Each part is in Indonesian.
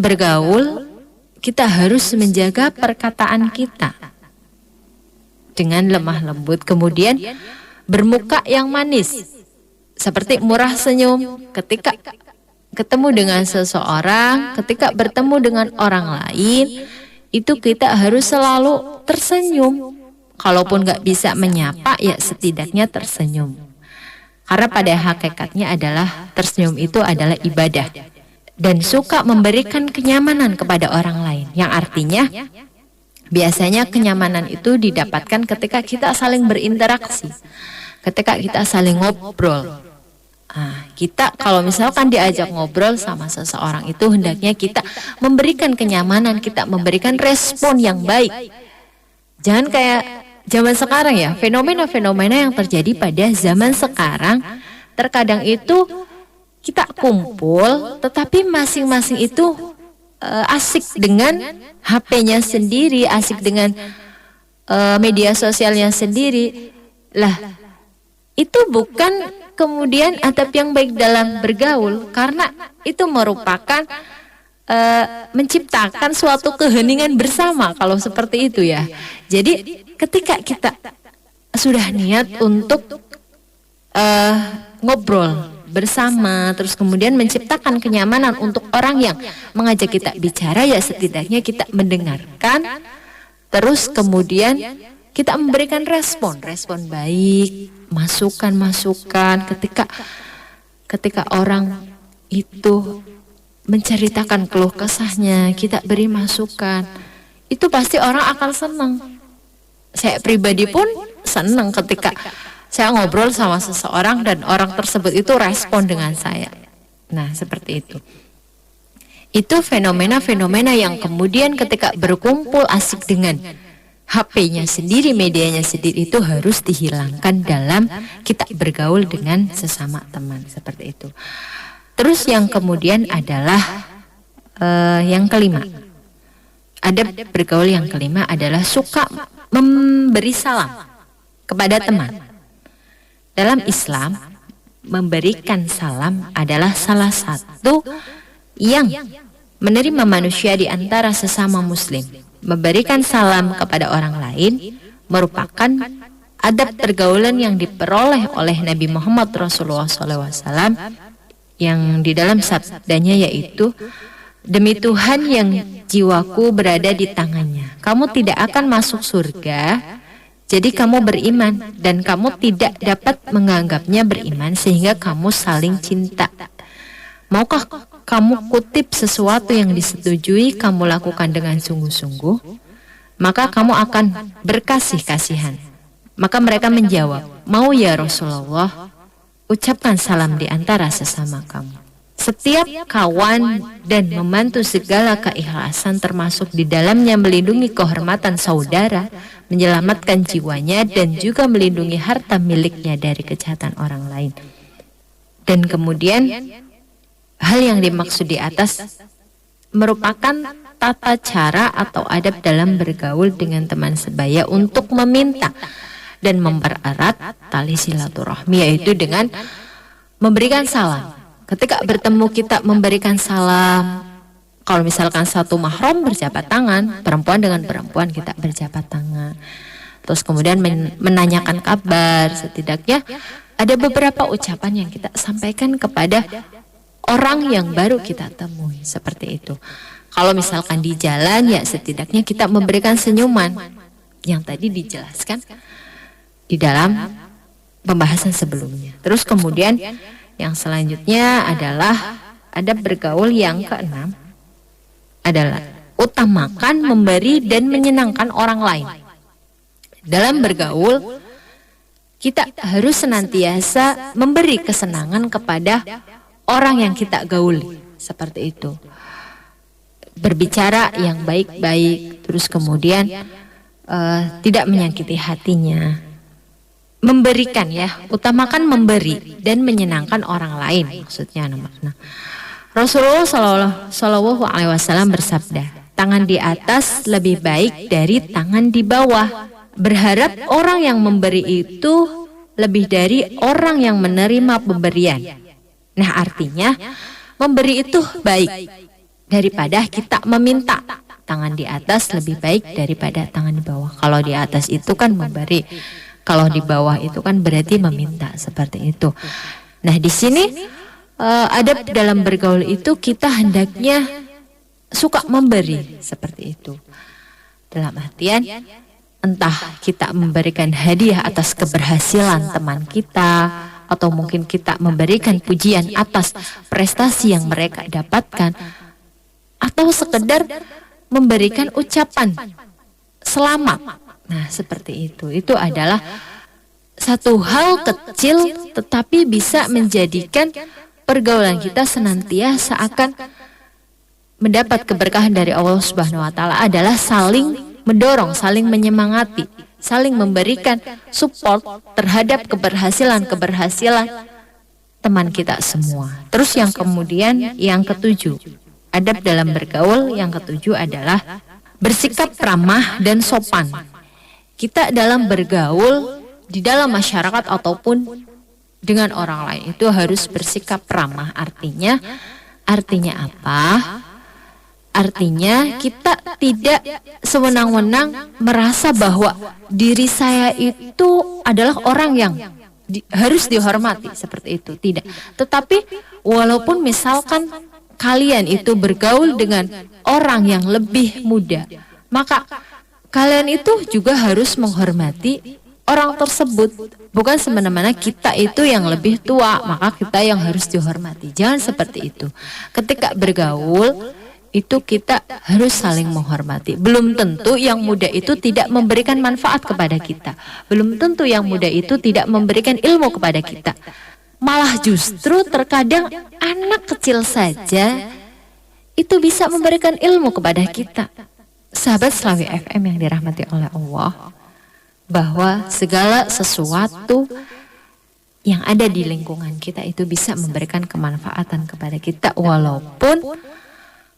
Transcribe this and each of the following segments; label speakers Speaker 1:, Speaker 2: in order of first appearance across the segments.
Speaker 1: bergaul, kita harus menjaga perkataan kita dengan lemah lembut, kemudian bermuka yang manis, seperti murah senyum ketika ketemu dengan seseorang, ketika bertemu dengan orang lain, itu kita harus selalu tersenyum. Kalaupun gak bisa menyapa, ya setidaknya tersenyum. Karena pada hakikatnya adalah tersenyum itu adalah ibadah. Dan suka memberikan kenyamanan kepada orang lain. Yang artinya, biasanya kenyamanan itu didapatkan ketika kita saling berinteraksi. Ketika kita saling ngobrol. Nah, kita kalau misalkan diajak ngobrol sama seseorang itu, hendaknya kita memberikan kenyamanan, kita memberikan respon yang baik. Jangan kayak zaman sekarang ya, fenomena-fenomena yang terjadi pada zaman sekarang, terkadang itu kita kumpul, tetapi masing-masing itu asik dengan HP-nya sendiri, asik dengan media sosialnya sendiri. Lah, itu bukan kemudian adab yang baik dalam bergaul, karena itu merupakan menciptakan suatu keheningan bersama kalau seperti itu ya. Jadi ketika kita sudah niat untuk ngobrol bersama, terus kemudian menciptakan kenyamanan untuk orang yang mengajak kita bicara, ya setidaknya kita mendengarkan, terus kemudian kita memberikan respon baik, masukan ketika orang itu menceritakan keluh kesahnya, kita beri masukan, itu pasti orang akan senang. Saya pribadi pun senang ketika saya ngobrol sama seseorang dan orang tersebut itu respon dengan saya. Nah, seperti itu. Itu fenomena-fenomena yang kemudian ketika berkumpul asik dengan HP-nya sendiri, medianya sendiri, itu harus dihilangkan dalam kita bergaul dengan sesama teman, seperti itu. Terus yang kemudian adalah yang kelima. Adab bergaul yang kelima adalah suka memberi salam kepada teman. Dalam Islam, memberikan salam adalah salah satu yang menerima manusia di antara sesama muslim. Memberikan salam kepada orang lain merupakan adab pergaulan yang diperoleh oleh Nabi Muhammad Rasulullah SAW, yang di dalam sabdanya yaitu, demi Tuhan yang jiwaku berada di tangannya, kamu tidak akan masuk surga, jadi kamu beriman, dan kamu tidak dapat menganggapnya beriman sehingga kamu saling cinta. Maukah kamu kutip sesuatu yang disetujui kamu lakukan dengan sungguh-sungguh, maka kamu akan berkasih-kasihan. Maka mereka menjawab, mau ya Rasulullah, ucapkan salam di antara sesama kamu. Setiap kawan dan membantu segala keikhlasan, termasuk di dalamnya melindungi kehormatan saudara, menyelamatkan jiwanya, dan juga melindungi harta miliknya dari kejahatan orang lain. Dan kemudian hal yang dimaksud di atas merupakan tata cara atau adab dalam bergaul dengan teman sebaya untuk meminta dan mempererat tali silaturahmi, yaitu dengan memberikan salam. Ketika bertemu kita memberikan salam. Kalau misalkan satu mahram berjabat tangan, perempuan dengan perempuan kita berjabat tangan. Terus kemudian menanyakan kabar, setidaknya ada beberapa ucapan yang kita sampaikan kepada orang yang baru kita temui, seperti itu. Kalau misalkan di jalan, ya setidaknya kita memberikan senyuman yang tadi dijelaskan di dalam pembahasan sebelumnya. Terus kemudian yang selanjutnya adalah adab bergaul yang keenam adalah utamakan memberi dan menyenangkan orang lain. Dalam bergaul, kita harus senantiasa memberi kesenangan kepada orang yang kita gauli, seperti itu. Berbicara yang baik-baik, terus kemudian tidak menyakiti hatinya. Memberikan ya, utamakan memberi dan menyenangkan orang lain, maksudnya makna. Rasulullah Shallallahu Alaihi Wasallam bersabda, tangan di atas lebih baik dari tangan di bawah. Berharap orang yang memberi itu lebih dari orang yang menerima pemberian. Nah, artinya memberi itu baik, daripada kita meminta. Tangan di atas lebih baik daripada tangan di bawah. Kalau di atas itu kan memberi, kalau di bawah itu kan berarti meminta, seperti itu. Nah, di sini adab dalam bergaul itu kita hendaknya suka memberi, seperti itu. Dalam artian entah kita memberikan hadiah atas keberhasilan teman kita, atau mungkin kita memberikan pujian atas prestasi yang mereka dapatkan, atau sekedar memberikan ucapan selamat. Nah, seperti itu. Itu adalah satu hal kecil tetapi bisa menjadikan pergaulan kita senantiasa akan mendapat keberkahan dari Allah Subhanahu wa taala, adalah saling mendorong, saling menyemangati, saling memberikan support terhadap keberhasilan teman kita semua. Terus yang kemudian yang ketujuh, adab dalam bergaul yang ketujuh adalah bersikap ramah dan sopan. Kita dalam bergaul di dalam masyarakat ataupun dengan orang lain itu harus bersikap ramah. Artinya apa? Artinya kita tidak sewenang-wenang merasa bahwa diri saya itu adalah orang yang harus dihormati, seperti itu. Tidak. Tetapi walaupun misalkan kalian itu bergaul dengan orang yang lebih muda, maka kalian itu juga harus menghormati orang tersebut. Bukan semena-mena kita itu yang lebih tua, maka kita yang harus dihormati. Jangan seperti itu. Ketika bergaul, itu kita harus saling menghormati. Belum tentu yang muda itu tidak memberikan manfaat kepada kita. Belum tentu yang muda itu tidak memberikan ilmu kepada kita. Malah justru terkadang anak kecil saja itu bisa memberikan ilmu kepada kita. Sahabat Slawi FM yang dirahmati oleh Allah, bahwa segala sesuatu yang ada di lingkungan kita itu bisa memberikan kemanfaatan kepada kita, walaupun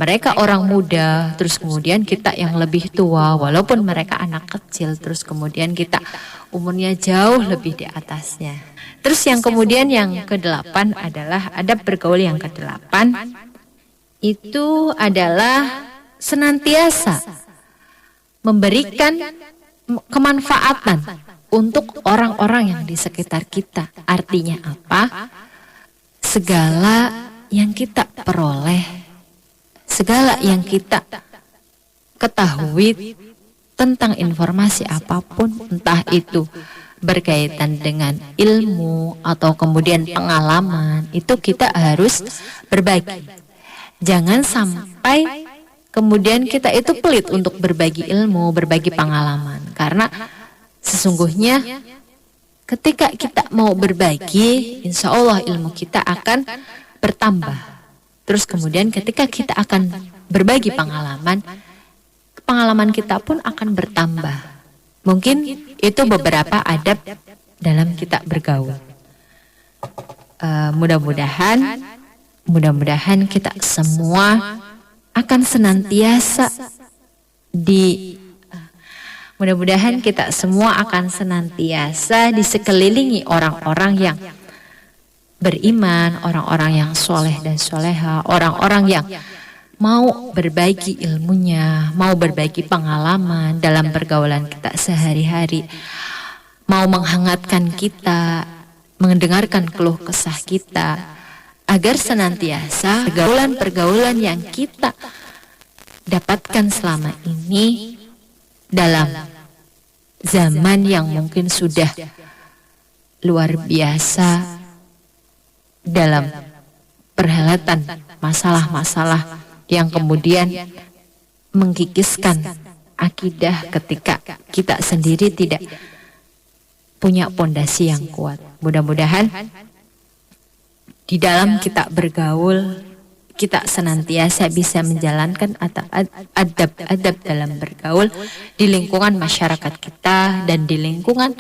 Speaker 1: mereka orang muda, terus kemudian kita yang lebih tua, walaupun mereka anak kecil, terus kemudian kita umurnya jauh lebih di atasnya. Terus yang kemudian yang ke-8 adalah adab bergaul yang ke-8, itu adalah senantiasa memberikan kemanfaatan untuk orang-orang yang di sekitar kita. Artinya apa? Segala yang kita peroleh, segala yang kita ketahui tentang informasi apapun, entah itu berkaitan dengan ilmu atau kemudian pengalaman, itu kita harus berbagi. Jangan sampai kemudian kita itu pelit untuk berbagi ilmu, berbagi pengalaman. Karena sesungguhnya ketika kita mau berbagi, insya Allah ilmu kita akan bertambah. Terus kemudian ketika kita akan berbagi pengalaman, pengalaman kita pun akan bertambah. Mungkin itu beberapa adab dalam kita bergaul. Mudah-mudahan kita semua akan senantiasa di sekelilingi orang-orang yang beriman, orang-orang yang soleh dan soleha, orang-orang yang mau berbagi ilmunya, mau berbagi pengalaman dalam pergaulan kita sehari-hari, mau menghangatkan kita, mendengarkan keluh kesah kita, agar senantiasa pergaulan-pergaulan yang kita dapatkan selama ini dalam zaman yang mungkin sudah luar biasa dalam perhelatan masalah-masalah yang kemudian mengkikiskan akidah ketika kita sendiri tidak punya pondasi yang kuat. Mudah-mudahan di dalam kita bergaul, kita senantiasa bisa menjalankan adab-adab dalam bergaul di lingkungan masyarakat kita dan di lingkungan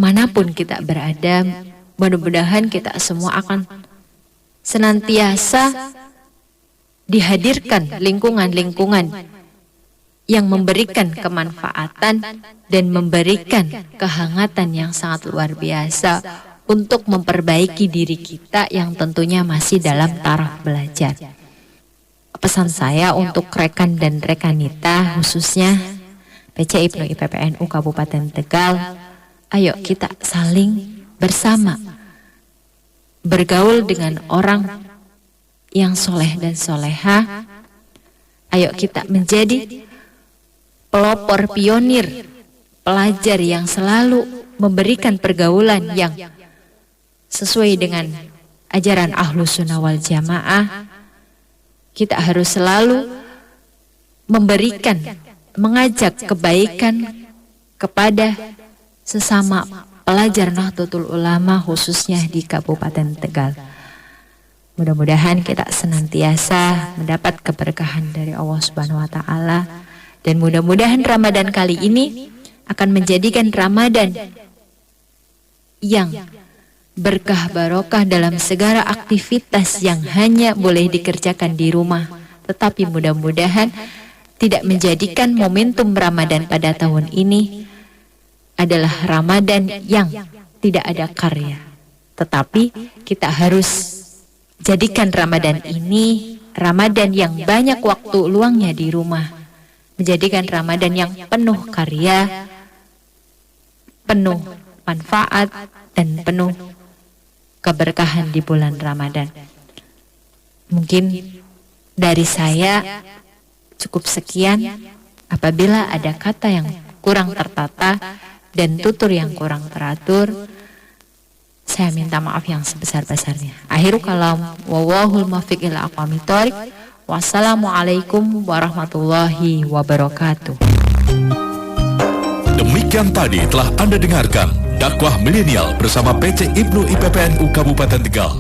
Speaker 1: manapun kita berada. Mudah-mudahan kita semua akan senantiasa dihadirkan lingkungan-lingkungan yang memberikan kemanfaatan dan memberikan kehangatan yang sangat luar biasa untuk memperbaiki diri kita yang tentunya masih dalam taraf belajar. pesan saya untuk rekan dan rekanita, khususnya PC Ibnu IPPNU Kabupaten Tegal, ayo kita saling bersama bergaul dengan orang yang soleh dan soleha. Ayo kita menjadi pelopor pionir, pelajar yang selalu memberikan pergaulan yang sesuai dengan ajaran Ahlus Sunnah wal Jamaah. Kita harus selalu memberikan, mengajak kebaikan kepada sesama pelajar Nahdlatul Ulama, khususnya di Kabupaten Tegal. Mudah-mudahan kita senantiasa mendapat keberkahan dari Allah Subhanahu wa taala, dan mudah-mudahan Ramadan kali ini akan menjadikan Ramadan yang berkah barokah dalam segala aktivitas yang hanya boleh dikerjakan di rumah, tetapi mudah-mudahan tidak menjadikan momentum Ramadan pada tahun ini adalah Ramadan yang tidak ada karya, tetapi kita harus jadikan Ramadan ini Ramadan yang banyak waktu luangnya di rumah, menjadikan Ramadan yang penuh karya, penuh manfaat, dan penuh keberkahan di bulan Ramadan. Mungkin dari saya cukup sekian. Apabila ada kata yang kurang tertata dan tutur yang kurang teratur, saya minta maaf yang sebesar-besarnya. Akhirul kalam, wallahul muwaffiq ila aqwamit thoriq. Wassalamualaikum warahmatullahi wabarakatuh.
Speaker 2: Demikian tadi telah Anda dengarkan dakwah milenial bersama PC Ibnu IPPNU Kabupaten Tegal.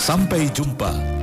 Speaker 2: Sampai jumpa.